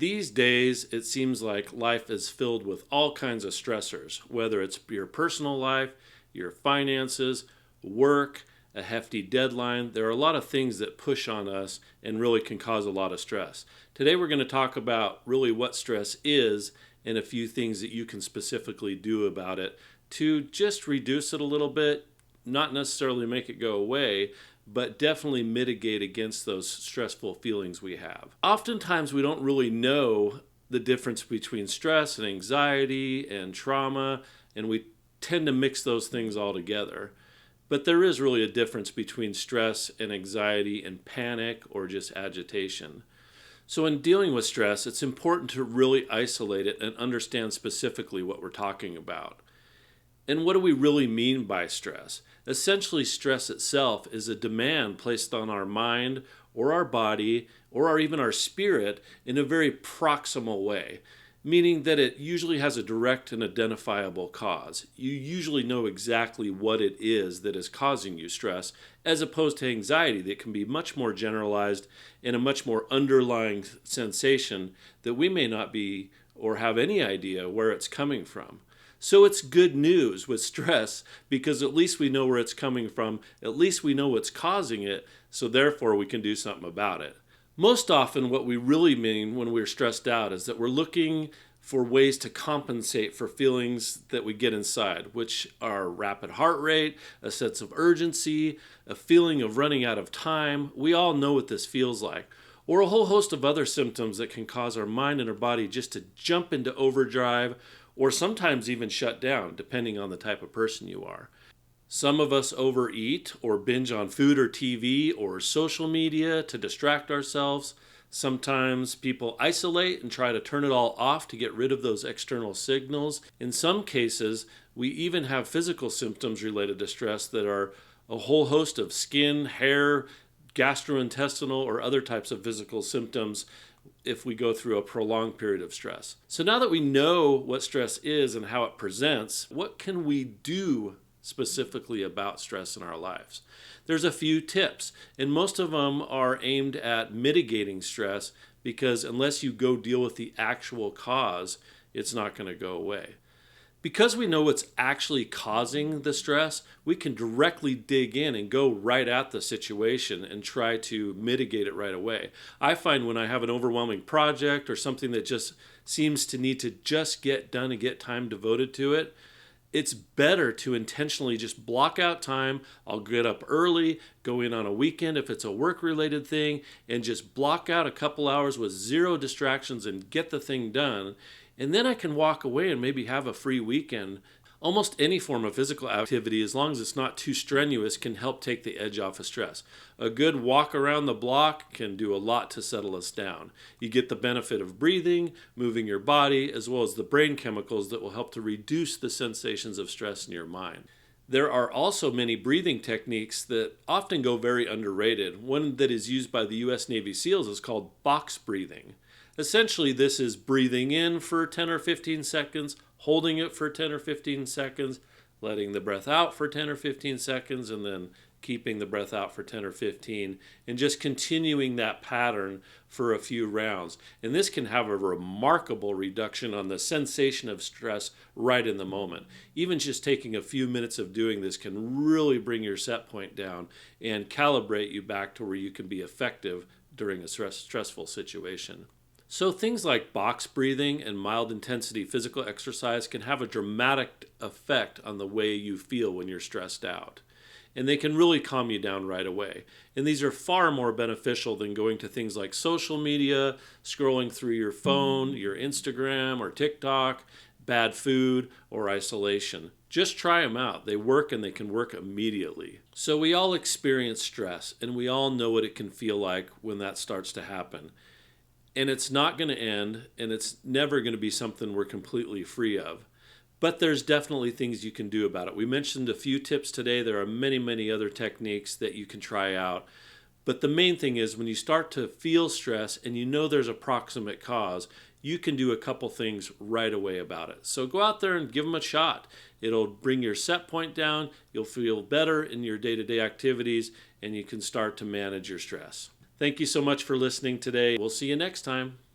These days, it seems like life is filled with all kinds of stressors, whether it's your personal life, your finances, work, a hefty deadline. There are a lot of things that push on us and really can cause a lot of stress. Today, we're going to talk about really what stress is and a few things that you can specifically do about it to just reduce it a little bit, not necessarily make it go away, but definitely mitigate against those stressful feelings we have. Oftentimes, we don't really know the difference between stress and anxiety and trauma, and we tend to mix those things all together. But there is really a difference between stress and anxiety and panic or just agitation. So in dealing with stress, it's important to really isolate it and understand specifically what we're talking about. And what do we really mean by stress? Essentially, stress itself is a demand placed on our mind or our body or even our spirit in a very proximal way, meaning that it usually has a direct and identifiable cause. You usually know exactly what it is that is causing you stress, as opposed to anxiety that can be much more generalized and a much more underlying sensation that we may not be or have any idea where it's coming from. So it's good news with stress because at least we know where it's coming from, at least we know what's causing it, so therefore we can do something about it. Most often what we really mean when we're stressed out is that we're looking for ways to compensate for feelings that we get inside, which are rapid heart rate, a sense of urgency, a feeling of running out of time. We all know what this feels like. Or a whole host of other symptoms that can cause our mind and our body just to jump into overdrive or sometimes even shut down, depending on the type of person you are. Some of us overeat or binge on food or TV or social media to distract ourselves. Sometimes people isolate and try to turn it all off to get rid of those external signals. In some cases, we even have physical symptoms related to stress that are a whole host of skin, hair, gastrointestinal, or other types of physical symptoms if we go through a prolonged period of stress. So now that we know what stress is and how it presents, what can we do specifically about stress in our lives? There's a few tips, and most of them are aimed at mitigating stress because unless you go deal with the actual cause, it's not going to go away. Because we know what's actually causing the stress, we can directly dig in and go right at the situation and try to mitigate it right away. I find when I have an overwhelming project or something that just seems to need to just get done and get time devoted to it, it's better to intentionally just block out time. I'll get up early, go in on a weekend if it's a work-related thing, and just block out a couple hours with zero distractions and get the thing done. And then I can walk away and maybe have a free weekend. Almost any form of physical activity, as long as it's not too strenuous, can help take the edge off of stress. A good walk around the block can do a lot to settle us down. You get the benefit of breathing, moving your body, as well as the brain chemicals that will help to reduce the sensations of stress in your mind. There are also many breathing techniques that often go very underrated. One that is used by the U.S. Navy SEALs is called box breathing. Essentially, this is breathing in for 10 or 15 seconds, holding it for 10 or 15 seconds, letting the breath out for 10 or 15 seconds, and then keeping the breath out for 10 or 15, and just continuing that pattern for a few rounds. And this can have a remarkable reduction on the sensation of stress right in the moment. Even just taking a few minutes of doing this can really bring your set point down and calibrate you back to where you can be effective during a stressful situation. So things like box breathing and mild intensity physical exercise can have a dramatic effect on the way you feel when you're stressed out. And they can really calm you down right away. And these are far more beneficial than going to things like social media, scrolling through your phone, your Instagram or TikTok, bad food, or isolation. Just try them out. They work and they can work immediately. So we all experience stress and we all know what it can feel like when that starts to happen. And it's not going to end, and it's never going to be something we're completely free of. But there's definitely things you can do about it. We mentioned a few tips today. There are many, many other techniques that you can try out. But the main thing is when you start to feel stress and you know there's a proximate cause, you can do a couple things right away about it. So go out there and give them a shot. It'll bring your set point down. You'll feel better in your day-to-day activities, and you can start to manage your stress. Thank you so much for listening today. We'll see you next time.